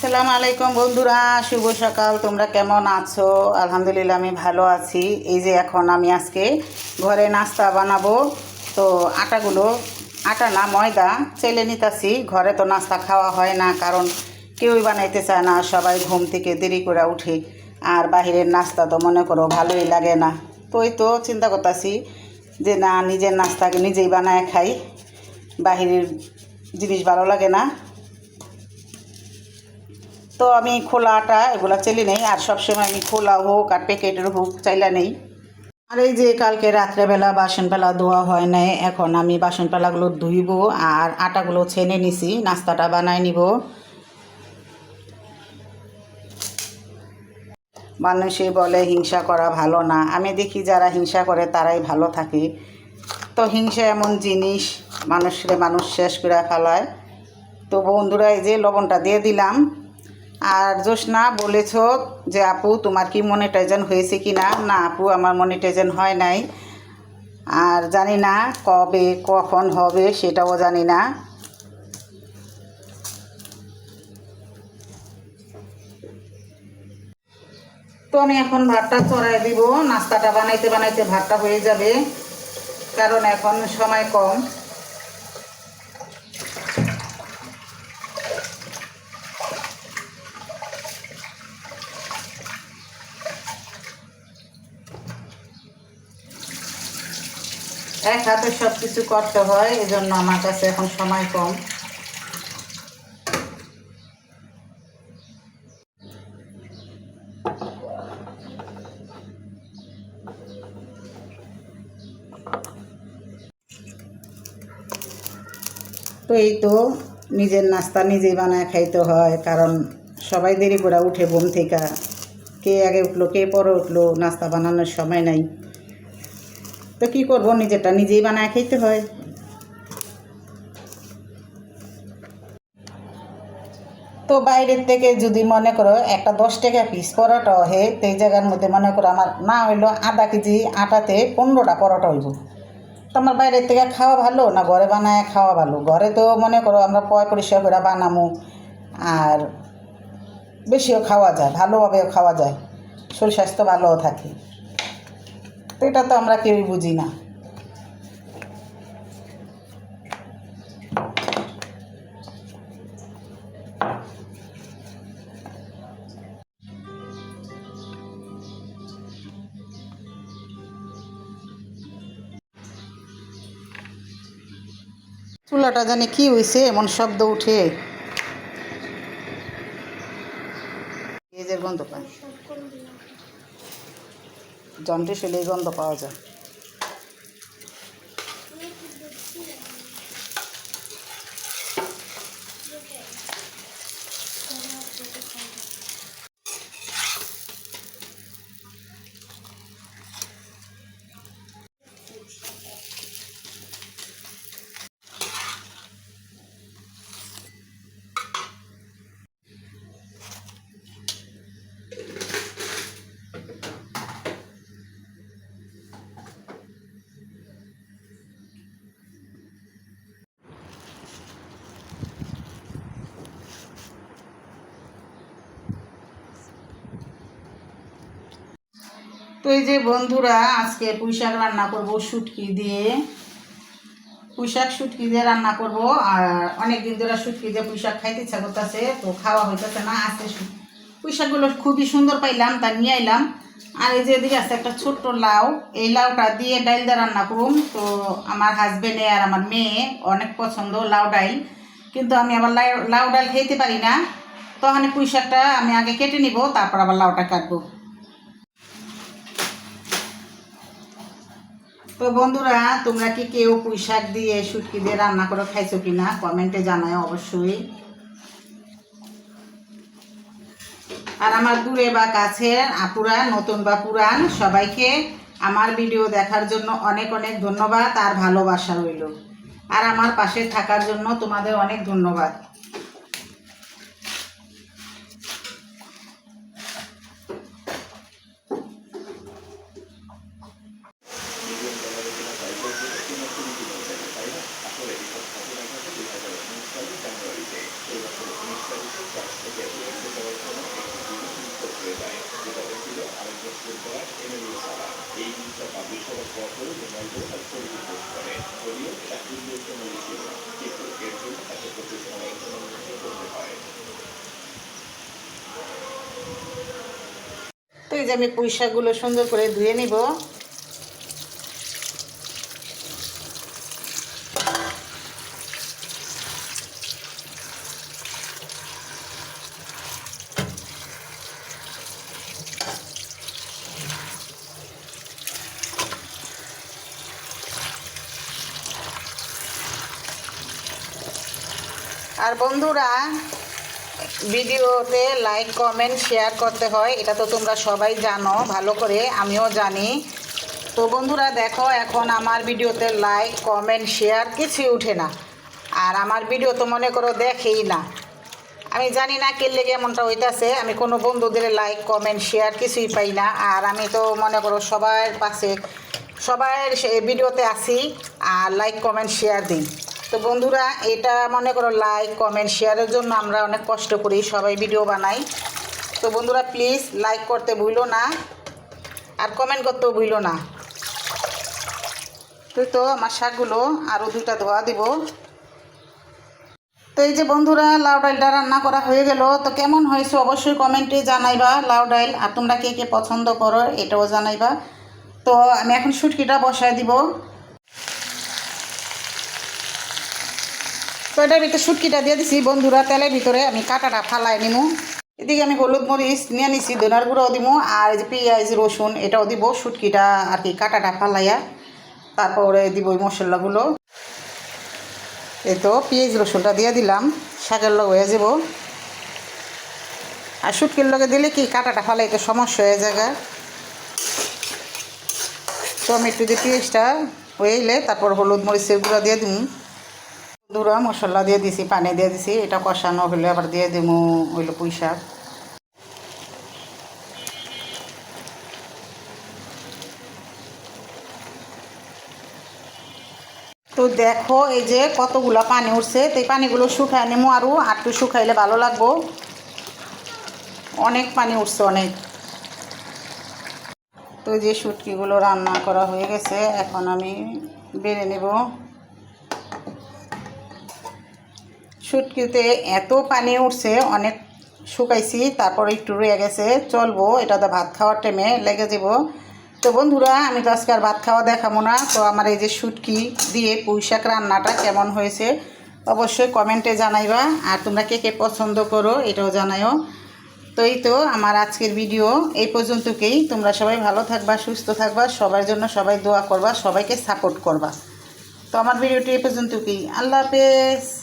আসসালামু আলাইকুম বন্ধুরা, শুভ সকাল। তোমরা কেমন আছো? আলহামদুলিল্লাহ আমি ভালো আছি। এই যে এখন আমি আজকে ঘরে নাস্তা বানাবো। তো আটা না ময়দা চেলে নিতেছি। ঘরে তো নাস্তা খাওয়া হয় না, কারণ কেউই বানাইতে চায় না, সবাই ঘুম থেকে দেরি করে উঠে। আর বাহিরের নাস্তা তো মনে করো ভালোই লাগে না। তো এই তো চিন্তা করতেছি যে না, নিজের নাস্তাকে নিজেই বানায় খাই, বাহিরের জিনিস ভালো লাগে না। তো আমি খোলা আটা এগুলো চেলে নেই, আর সবসময় আমি খোলা হোক আর প্যাকেটের হোক চাইলা নেই। আর এই যে কালকে রাত্রেবেলা বাসনপালা ধোয়া হয় নাই, এখন আমি বাসনপালাগুলো ধুইব আর আটাগুলো ছেনে নিছি, নাস্তাটা বানাই নিব। মানুষে বলে হিংসা করা ভালো না, আমি দেখি যারা হিংসা করে তারাই ভালো থাকে। তো হিংসা এমন জিনিস, মানুষ শেষ করে ফেলায়। তো বন্ধুরা, এই যে লবণটা দিয়ে দিলাম। আর জোসনা বলেছ যে আপু তোমার কি মনিটাইজেশন হয়েছে কি না? না আপু, আমার মনিটাইজেশন হয় নাই, আর জানি না কবে কখন হবে, সেটাও জানি না। তো আমি এখন ভাতটা চড়াই দিব, নাস্তাটা বানাইতে বানাইতে ভাতটা হয়ে যাবে, কারণ এখন সময় কম। এক হাতে সব কিছু করতে হয়, এজন্য আমার কাছে এখন সময় কম। তো এই তো নিজের নাস্তা নিজেই বানায় খাইতে হয়, কারণ সবাই দেরি করে উঠে ঘুম থেকে। কে আগে উঠলো কে পরে উঠলো, নাস্তা বানানোর সময় নাই। তো কী করবো, নিজেরটা নিজেই বানায় খাইতে হয়। তো বাইরের থেকে যদি মনে করো একটা 10 টাকা পিস পরোটা হয়, তো এই জায়গার মধ্যে মনে করো আমার না হইলো আধা কেজি আটাতে 15টা পরোটা হইব। তো আমার বাইরের থেকে খাওয়া ভালো না ঘরে বানায় খাওয়া ভালো? ঘরে তো মনে করো আমরা পরিষ্কার করে বানামো, আর বেশিও খাওয়া যায়, ভালোভাবেও খাওয়া যায়, শরীর স্বাস্থ্য ভালোও থাকে। তো এটা তো আমরা কেউই বুঝি না। চুলাটা জানি কি হয়েছে, এমন শব্দ উঠে, পেঁয়াজের গন্ধ পায়, জন্ডিস হলে গন্ধ পাওয়া যায়। তো এই যে বন্ধুরা, আজকে পুঁইশাক রান্না করব শুটকি দিয়ে। শুটকি দিয়ে রান্না করব। আর অনেক দিন ধরে শুটকি দিয়ে পুঁইশাক খাইতে ইচ্ছা করতেছে, তো খাওয়া হইতেছে না। আজকে পুঁইশাকগুলো খুবই সুন্দর পাইলাম, তা নিয়ে আইলাম। আর এই যে এদিকে আছে একটা ছোট্ট লাউ, এই লাউটা দিয়ে ডাইল দিয়ে রান্না করুন। তো আমার হাজবেন্ডে আর আমার মেয়ে অনেক পছন্দ লাউ ডাইল, কিন্তু আমি আবার লাউ ডাইল খেতে পারি না। তো মানে পুঁইশাকটা আমি আগে কেটে নিব, তারপর আবার লাউটা কাটবো। তো বন্ধুরা, তোমরা কি কেউ পুঁইশাক দিয়ে শুটকি দিয়ে রান্না করে খাইছো কিনা কমেন্টে জানায় অবশ্যই। আর আমার দূরে বা কাছের আপুরা, নতুন বা পুরান, সবাইকে আমার ভিডিও দেখার জন্য অনেক অনেক ধন্যবাদ আর ভালোবাসা রইল। আর আমার পাশে থাকার জন্য তোমাদের অনেক ধন্যবাদ। তো এই যে আমি পুঁই শাকগুলো সুন্দর করে ধুয়ে নিব। আর বন্ধুরা, ভিডিওতে লাইক কমেন্ট শেয়ার করতে হয়, এটা তো তোমরা সবাই জানো ভালো করে, আমিও জানি। তো বন্ধুরা দেখো, এখন আমার ভিডিওতে লাইক কমেন্ট শেয়ার কিছুই উঠে না। আর আমার ভিডিও তো মনে করো দেখেই না। আমি জানি না কে লেগে এমনটা হইতাছে, আমি কোনো বন্ধুদের লাইক কমেন্ট শেয়ার কিছুই পাই না। আর আমি তো মনে করো সবার পাশে সবার ভিডিওতে আসি আর লাইক কমেন্ট শেয়ার দিই। তো বন্ধুরা, এটা মনে করো লাইক কমেন্ট শেয়ারের জন্য আমরা অনেক কষ্ট করি, সবাই ভিডিও বানাই। তো বন্ধুরা প্লিজ লাইক করতে ভুলো না আর কমেন্ট করতেও ভুলো না। তো আমার শাকগুলো আরও 2টা ধোয়া দিব। তো এই যে বন্ধুরা, লাউ ডালটা রান্না করা হয়ে গেল। তো কেমন হয়েছে অবশ্যই কমেন্টে জানাইবা লাউ ডাল, আর তোমরা কে কে পছন্দ করো এটাও জানাইবা। তো আমি এখন শুটকিটা বসায় দিব। তো এটার ভিতরে শুটকিটা দিয়ে দিছি বন্ধুরা, তেলের ভিতরে আমি কাঁটাটা ফালাই নিমু। এদিকে আমি হলুদ মরিচ নিয়ে নিছি, ধনার গুঁড়াও দিব, আর এই যে পেঁয়াজ রসুন এটাও দিব। শুটকিটা আর কি কাঁটাটা ফালাইয়া তারপরে দিব ওই মশলাগুলো। এই তো পেঁয়াজ রসুনটা দিয়ে দিলাম, শাকের লগে হয়ে যাব। আর শুটকির লগে দিলে কি কাঁটাটা ফালাইতে সমস্যা হয়ে যায়। টমেটো দিয়ে পেঁয়াজটা হয়ে এলে তারপর হলুদ মরিচের গুঁড়া দিয়ে দিই। গুঁড়া মশলা দিয়ে দিছি, পানি দিয়ে দিছি, এটা কষানো হলে আবার দিয়ে দিব হইল পুঁই শাক। তো দেখো এই যে কতগুলা পানি উঠছে। তো এই পানিগুলো শুকায় নেবো, আরও একটু শুকাইলে ভালো লাগবো। অনেক পানি উঠছে অনেক। তো যে শুটকিগুলো রান্না করা হয়ে গেছে, এখন আমি বেড়ে নেব। শুটকিতে এত পানি উঠছে, অনেক শুকাইছি, তারপর একটু রয়ে গেছে, চলবো, এটা তো ভাত খাওয়ার টাইমে লেগে যাব। তো বন্ধুরা, আমি তো আজকে আর ভাত খাওয়া দেখাবো না। তো আমার এই যে শুটকি দিয়ে পুঁই শাক রান্নাটা কেমন হয়েছে অবশ্যই কমেন্টে জানাইবা। আর তোমরা কে কে পছন্দ করো এটাও জানাইও। তো এই তো আমার আজকের ভিডিও এই পর্যন্তকেই। তোমরা সবাই ভালো থাকবা, সুস্থ থাকবা, সবার জন্য সবাই দোয়া করবা, সবাইকে সাপোর্ট করবা। তো আমার ভিডিওটি এই পর্যন্তকেই। আল্লাহ হাফেজ।